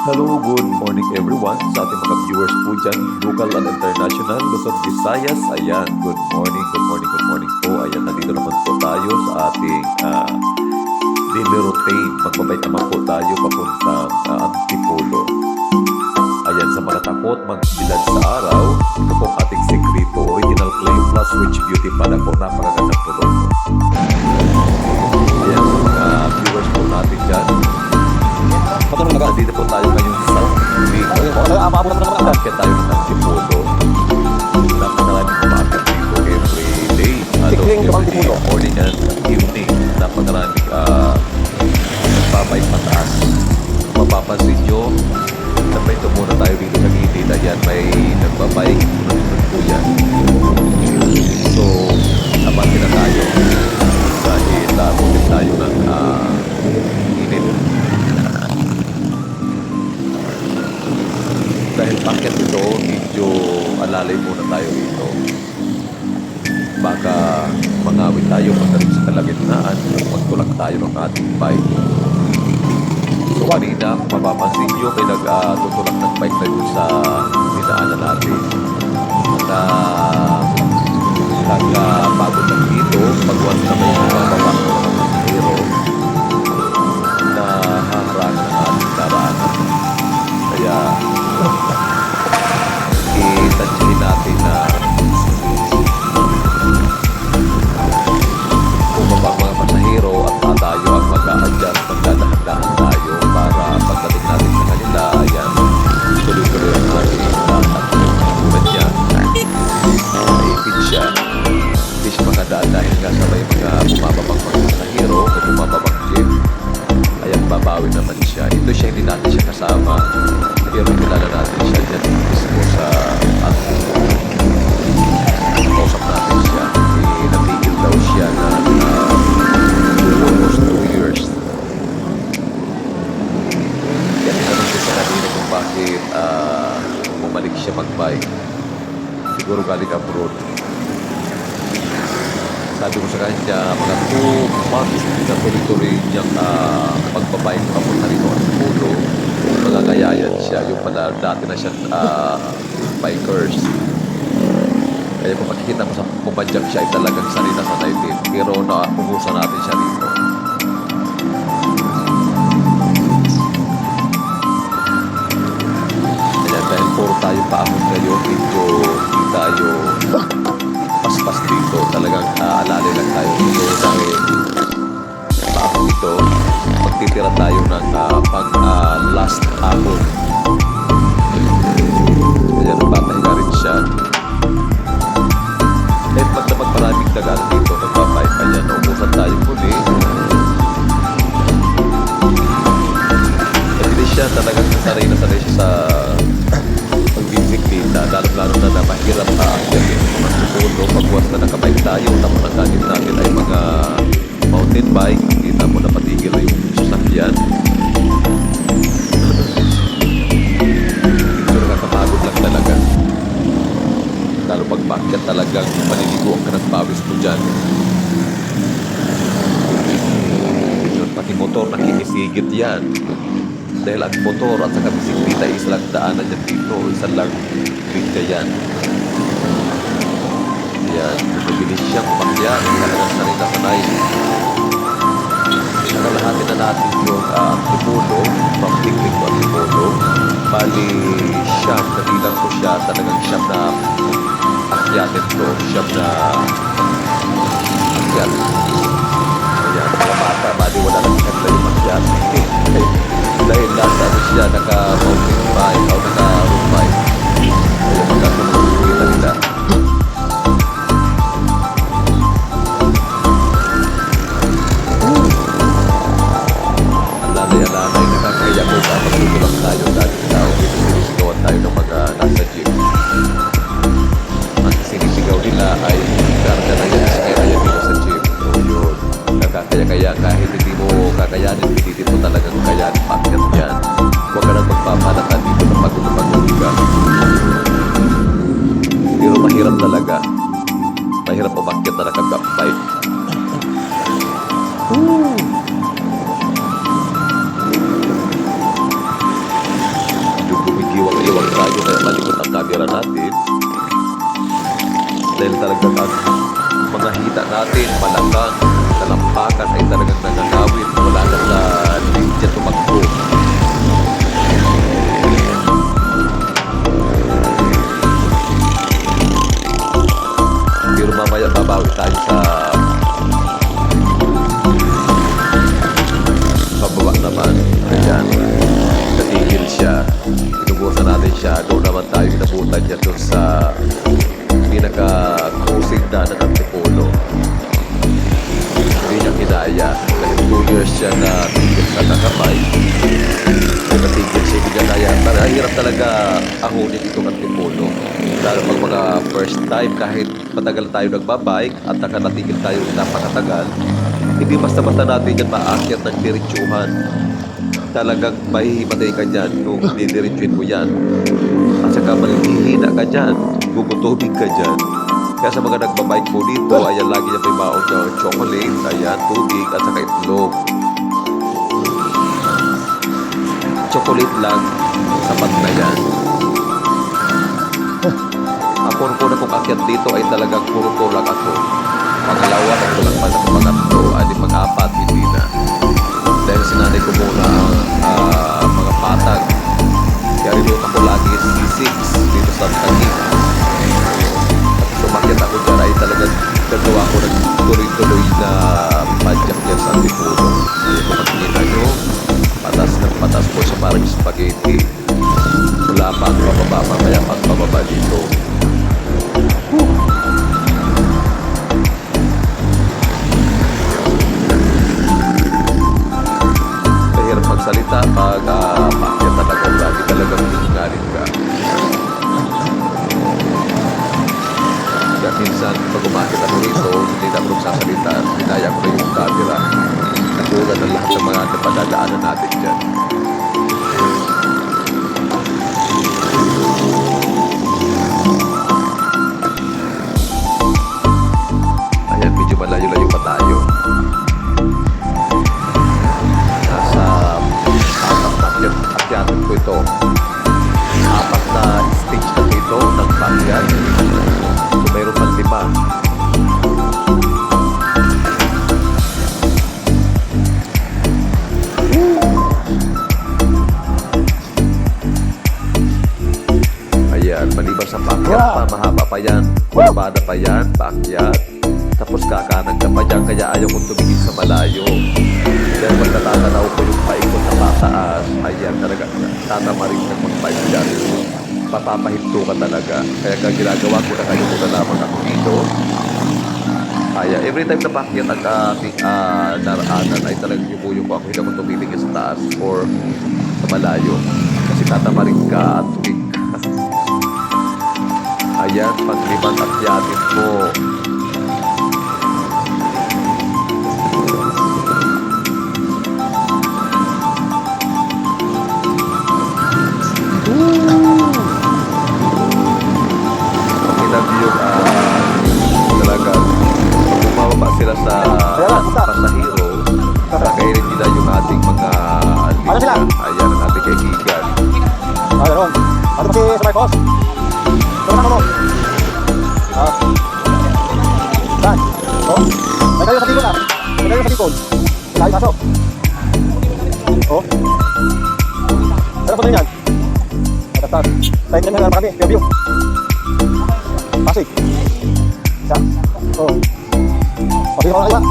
Hello, good morning everyone sa ating mga viewers po dyan, local and international, Luzon, Visayas. Ayan, good morning, good morning, good morning po. Ayan, nandito naman po tayo sa ating daily routine. Magbabay naman po tayo papuntang Antipolo. Ayan, sa mga takot magbilad sa araw, ito po ang ating sekreto, original clay plus rich beauty para po napakagandang produkto. Ayan, sa mga viewers po natin dyan, dito po tayo ngayon sa Akit tayo ng Antipolo. Napakaraming umakit dito every day. Every day, morning and evening. Napakaraming nagbabay pataas. Mapapansin nyo, sabay ito muna tayo dito sa gilid. Ayan, may nagbabay. Sunod po yan. So, abante na tayo. Dahil putin tayo ng init. Dahil packet ito, medyo alalay muna tayo dito. Baka mangawit tayo pagdating sa kalagitnaan, magtulak tayo ng ating bike. So kanina, mapapansin nyo, may nagtutulak ng bike na yun sa dinaanan natin. Nakapagod lang dito, pag-once na may bababa ng hero na haharangan ng ating daraanan. Kaya i-tansyahin natin na bumaba mga pasahero at tayo ang mag-a-adjust, magdadahan-dahan tayo para pagdating natin sa kanila, ayan, tuloy-tuloy ang ating lakad. Tulad yan, naipid siya, hindi siya makadaan dahil nga sa may mga bumababang mga pasahero o bumababang jeep. Ayan, babawi naman siya. Ito siya, hindi natin siya kasama. Pero kilala natin siya dyan mismo sa ating kausap natin siya. Natigil daw siya na almost 2 years. Kaya tinanong ko sa kanina kung bakit bumalik siya mag-bike. Siguro galing abroad. Sabi ko sa kanya, mga 2 months na tuloy-tuloy niyang magbabike papunta rito ang Antipolo. Magagayayan siya, yung pala dati na siya bikers. Kaya kung makikita mo sa pumadyak siya, ay talagang sanay na sanay din. Pero naubusan natin siya dito. Kaya dahil puro tayo paahon ngayon, dito hindi tayo paspas dito. Talagang alalay lang tayo dito dahil paahon ito. Magtitira tayo ng last ahon. Kaya nagpapahinga rin siya. Eh, pag na magmaraming dagaan dito, nagpapahinga. Kaya naubusan tayo muli. Hindi siya talagang sanay na sanay siya sa pagbisikleta. Lalo-lalo na mahirap aakyatin ang Antipolo. Pagbuwas na nakabike tayo, tapos ang gamit natin ay mga mountain bike. Kita mo na patigil na yung sasakyan. Ito nakakapagod lang talaga. Lalo pag bakit talagang maliliguan ka ng pawis mo dyan. Pati motor nakikisigit yan. Dahil ang motor at saka bisikleta ay isa lang daanan dyan dito. Isa lang bigla yan. Yan. Mabilis siyang umakyat. Talagang sanay na sanay. Nakalahatin na natin yung Antipolo, from Tingling to Antipolo. Bali, siyam, nabilang ko siya, talagang siyam na akyatin to, siyam na akyat. Ayan, mga bata, bali wala lang kanila yung akyat. Dahil nasa siya, naka-mountain bike, o naka-road bike. Kaya magkasunod kita nila. Alalay, nakakaya ko sa magtutulak tayo dahil tao, sinisigawan tayo ng mga nasa jeep. Ang sinisigaw nila ay karga na yan, kaya dito sa jeep. So yun, nakakaya-kaya kahit hindi mo kakayanin, pilitin mo talagang kayanin packet yan. Huwag ka nang magpapalata dito na pagod ka. Pero mahirap talaga. Mahirap umakyat na nakabike. dahil talagang ang mga hita natin, malakang, talampakan ay talagang nagagawin. Wala na sa linya tumakbo. Pero mamaya babawi tayo sa pababa naman. Ayan, natigil siya. Inubusan natin siya. Doon naman tayo inabutan niya doon sa pinaka-cruising na ng Antipolo. Hindi niya kinaya. Dahil 2 years siya na tigil sa kakapay. Kaya natigil siya. Hindi niya kaya. Hirap talaga ahonin itong Antipolo. Lalo pag mga first time, kahit matagal tayo nagbabike at nakanatigil tayo napakatagal, hindi basta-basta natin yan maakyat ng diretsuhan. Talagang mahihimatay ka dyan kung didiretsuhin mo yan. At saka malihina ka dyan, gugutubig ka dyan. Kaya sa mga nagbabike po dito, ayan, lagi niya may baon na chocolate, ayan, tubig, at saka itlog. Chocolate lang, sapat na yan. Ako na kong akyat dito ay talagang puro tulak ako. Pangalawa, nagtulak pa ng pangatlo, ay di pang-apat, hindi na. Dahil sinanay ko muna ang mga patag. Kaya rinot ako lagi C6 dito sa Taguig. At sumakyat ako dyan ay talagang nagawa ko ng tuloy-tuloy na padyak dyan sa Antipolo. Kaya kung makikita nyo, patas ng patas po siya parang spaghetti. Wala pa ang pababa, mamaya pang pababa dito. Mahirap magsalita pag paakyat talaga, lagi talagang hihingalin ka. Kaya minsan pag umakit ako rito, hindi na ako nagsasalita, hinaya ko na yung camera. Nakuha na lahat ng mga napadadaanan natin dyan. Ayan, medyo malayo-layo pa tayo. Nasa apat na akyatan ko ito. Apat na stage na ito ng paakyat. So, mayroon pang 5. Ayan, maliban sa paakyat pa, mahaba pa yan. Bumabada pa yan, paakyat. Tapos kakanan ka pa dyan, kaya ayaw kong tumingin sa malayo. Dahil pag natatanaw ko yung paikot na pataas, ayan, talaga, tatamarin ng mag-bike dyan. Papapahinto ka talaga. Kaya ginagawa ko na kayo muna lamang ako dito. Kaya every time na paakyat ang ating daraanan ay talagang yumuyo ko ako, hindi ako tumingin sa taas or sa malayo. Kasi tatamarin ka at tuming ka. Ayan, pag-limang akyatin mo. Talaga bumababa sila sa pasahero, kakainin nila yung ating mga linya. Ayan ang ating kaibigan. Meron. Ano ba si Marcos? Ano mo? Dan. Oh. May kayo sa tikon na. May kayo sa tikon. Lahat pasok. Oh. Ano po din yan? Atas. Tayo din na kami. View. Pasig. Isa. Oh. Pasig ako na iba.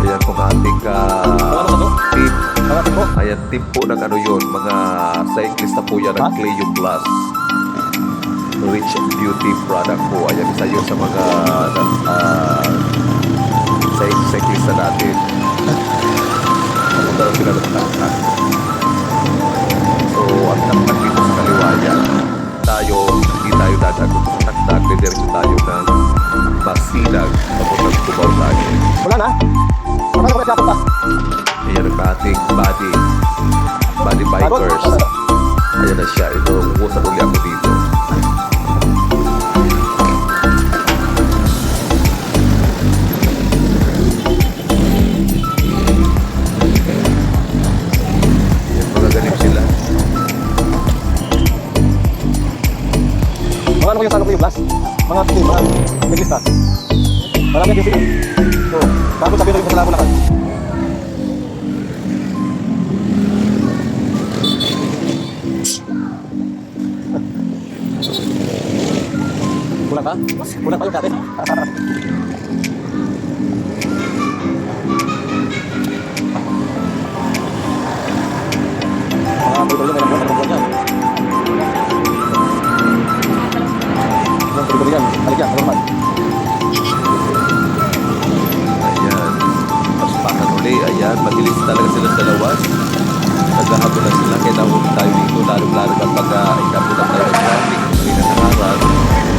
Ayan po ang ating team. Ayan, team po ng ano yun. Mga cyclist na po yan ng Cleo Plus. Rich Beauty product po. Ayan, isa yun sa mga cyclist na natin. Napunta na sila ng taktak. So, ang taktak dito sa kaliwa yan. Tayo, hindi tayo dadagot sa taktak. Didiretso tayo ng Masinag. Papuntang Cubao tayo. Wala na. Ano ko na pa? Ayan ang ating body bikers. Ayan na siya. Ito, umusan uli ako dito. Ayan, mga ganip sila. Mga ano ko yung salo ko yung glass? mga team, mga siklista. Marami yung sila. So, tapos sabi na rin sa Bulacan. Kulang ka? Kulang pa yung dati. Tuloy-tuloy may nagbuwan sa dyan. Tuloy-tuloy yan. Balik yan, normal. Ayan. Paspakan uli. Ayan. Mabilis talaga silang dalawa. Naghahabol na sila. Kailangan tayo dito. Lalo-lalo kapag ikabutan tayo ng traffic. Hindi na nakaran.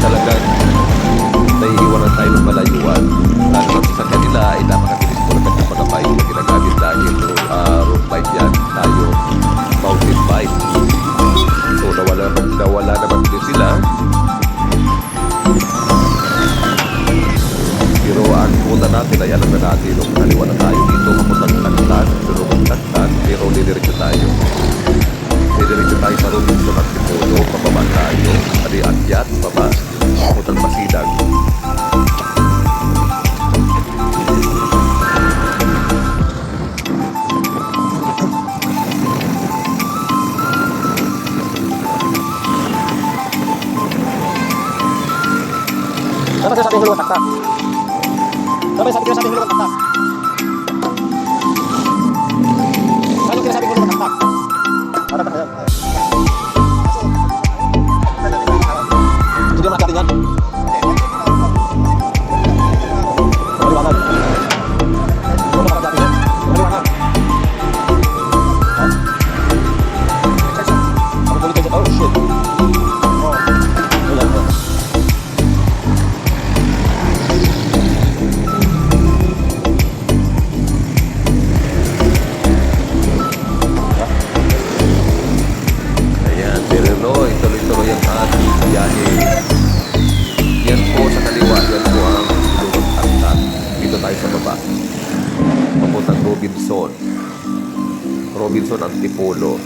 Talagang naiiwanan tayo ng malayuan. Lalo na sa kanila ay napakabilis po na mga bike na ginagamit dahil road bike yan. Tayo mountain bike. So nawala naman din sila. Pero ang pumunta natin ay alam na natin nung kaliwa na tayo dito kapuntang Tagtan, Durungan Tagtan, pero didiretso tayo. Didiretso tayo sa Robinson at Tipolo, pababa tayo, ali akyat, baba, kapuntang Pasidag. Dapat sa ating hulungan taktak. Dapat sa ating hulungan taktak. Ano kinasabing hulungan taktak? Taktak na yan. Hindi naman natin yan. Maliwanag. Ano pa natin yan? Maliwanag. Ako tuloy tayo sa oh shit. Ayan. Tuloy-tuloy ang ating biyahe. Yan po sa kaliwa, yan po ang Durungan Tagtan. Dito tayo sa baba. Papuntang Robinson. Robinson ang Tipolo.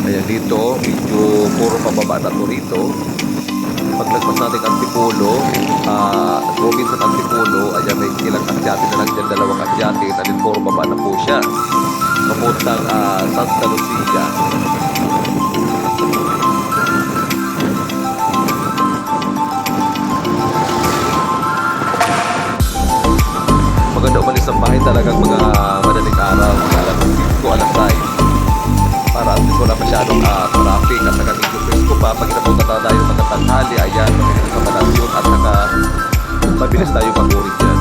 Ayan dito, medyo puro pababa na to rito. Pag nagpas natin ang Tipolo, Robinson ang Tipolo, ayan may ilang kasyate na lang dyan, dalawang kasyate, na din puro baba na po siya. Papuntang Santa Lucia. Maganda umalis ng bahay talagang mga madaling araw, alas 5, alas 6. Para at least wala masyadong traffic at saka medyo presko pa. Pag inapunta na tayo mga tanghali, ayan, mabilis sa Malasyon at saka mabilis tayo mag-urit dyan.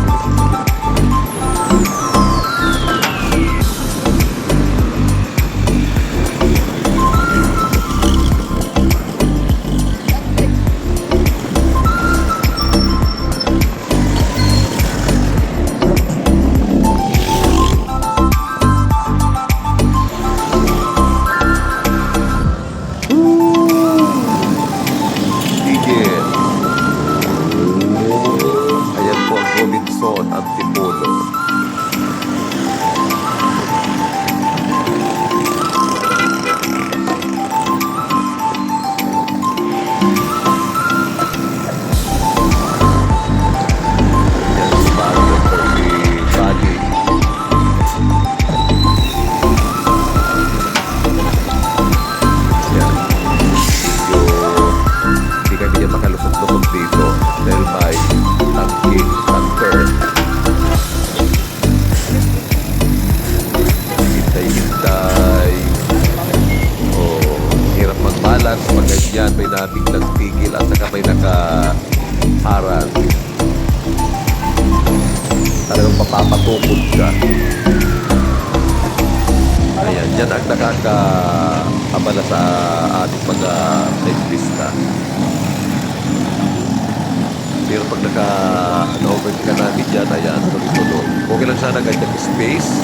Ayan po ang Robinson at Tipolo. Ayan si Mario po si Bali. Ayan. Hindi kami niya makalusot-lusot dito dahil may tanker. Hintay-hintay. Hirap mag-balance pag ganyan, may nabiglang tigil at saka may nakaharang. Talagang mapapatukod ka. Ayan, yan ang nakakaabala sa ating mga cyclista. Pero pag naka-overtake ka natin dyan, ayan, tuloy-tuloy. Okay lang sana ganyan space.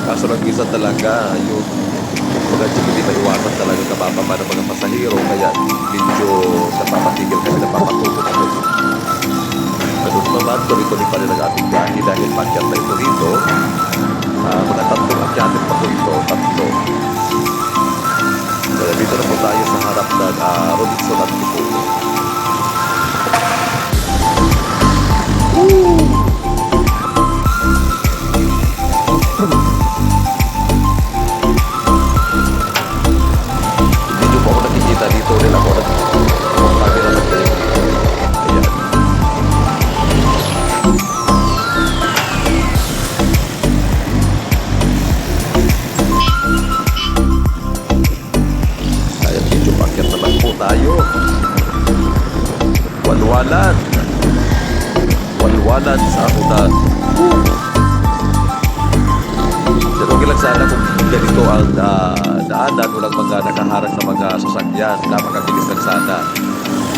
Kaso lang minsan talaga, yung mga jeep hindi maiwasan talaga kabababa ng mga pasahero. Kaya medyo napapatigil kami, napapatukot ako. Ano naman, tuloy-tuloy pa rin ang ating biyahe dahil pakyat na ito rito. Mga tatlong akyatin pa po ito, tatlo. Kaya dito na po tayo sa harap ng Robinson at Kipulo. Hindi nyo po ako nakikita dito rin ako camera na kayo. Ayan. Ayan, medyo pakyat naman po tayo. Walwalan. Walwalan sa unan. Pero okay lang sana kung ganito ang daanan, walang mga nakaharang na mga sasakyan. Napakabilis lang sana.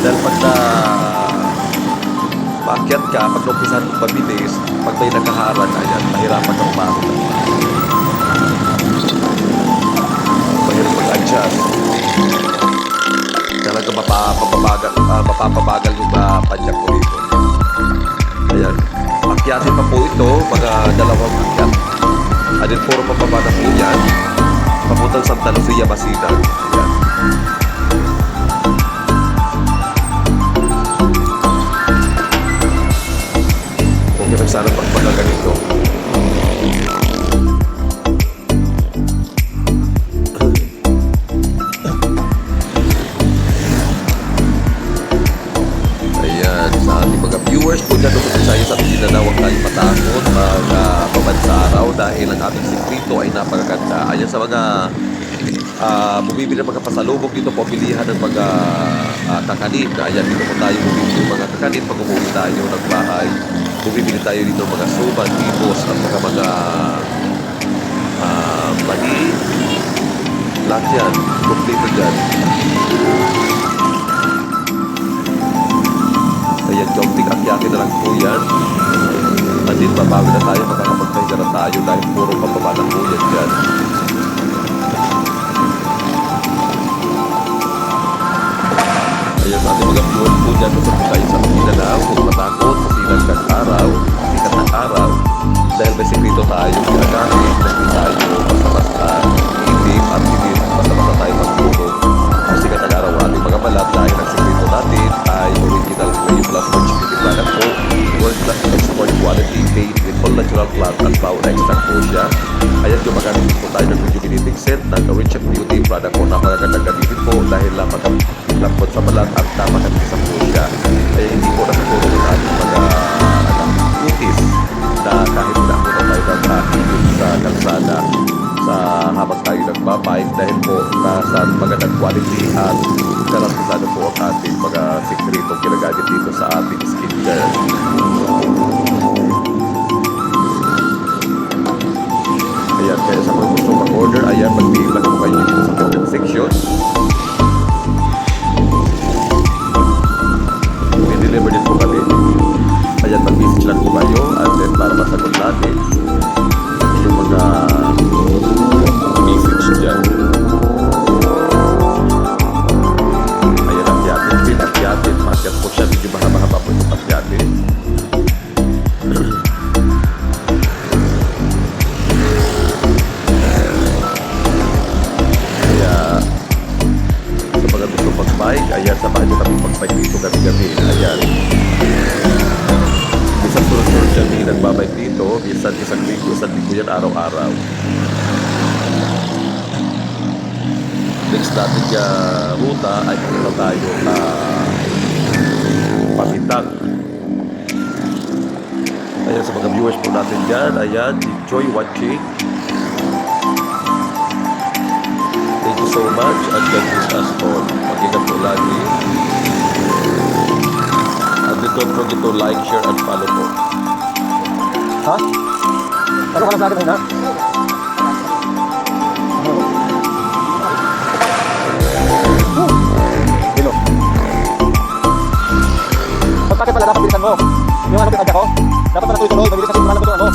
Dahil pag paakyat ka, pag naumpisahan mong mabilis, pag may nakaharang, ayan, mahirapan kang umahon. Mahirap mag-adjust. Talaga mapapabagal yung padyak ko dito. Ayan. Akyatin pa po ito, mga dalawang akyat. Adin puro pababa na po yan. Papuntang Santa Lucia, Basilan. Ayan. Okay lang sana pagpaka ganito. Ayan, sa ating mga viewers po dyan, sa Visayas at Mindanao, huwag tayong matakot pabad sa araw dahil ang ating sikrito ay napakaganda. Ayan sa mga bumibili ng mga pasalubog dito po, pilihan ng mga kakanin. Ayan, dito po tayo bumibili ng mga kakanin pag umuwi tayo ng bahay. Bumibili tayo dito ng mga suman, tipos at mga mani. Lahat yan, complete dyan. Ayan, kaunting akyakin na lang po yan. At din babawi na tayo, makakapagpahinga na tayo dahil puro pababa na po yan dyan. Ayan, sa ating mga viewers po dyan, kung saan tayo sa Mindanao, kung matakot, silang ng araw, sikat ng araw, dahil may sikrito tayo ginagamit, hindi tayo basta-basta itim at hindi basta-basta tayo magtulog. Ang sikat ng araw, ating mga balat dahil ang sikrito natin ay original Kuya Plus Virgin Beauty product po, world-class export quality, made with all natural plant at flower extract po siya. Ayan, gumagamit po tayo ng rejuvenating scent ng Richard Beauty product po. Napakagandang gamitin po dahil lambot sa balat at napakagisa po siya. Kaya hindi po nakatulong ng ating mga kutis na kahit na po na tayo nagkakilid sa kalsada sa habang tayo nagbabike dahil po nasa magandang quality at garantisado po ang ating mga sikretong ginagamit dito sa ating skincare. Ayan, kaya sa mga gusto mag-order, ayan, mag-PM lang po kayo dito sa comment section. May deliver din po kami. Ayan, mag-message lang po kayo at then para masagot natin yung mga message dyan. Ayan, akyatin, pinakyatin, makyat po siya, medyo mahaba-haba po itong akyatin. Ayan, samahan nyo kami mag-bike dito gabi-gabi. Ayan. Minsan sunod-sunod dyan, hindi nagbabike dito. Minsan isang linggo yan araw-araw. Next natin ruta ay pumunta tayo Pamitang. Ayan, sa mga viewers po natin dyan. Ayan, enjoy watching. Thank you so much and God bless us all. Mag-ingat po lagi. And don't forget to like, share, and follow po. Ha? Ano ka lang sa akin na? Dilo. Bakit pala dapat bilisan mo? Yung ano pinadya ko? Dapat pala tuloy-tuloy. Mabilis kasi yung alam ko ito ano.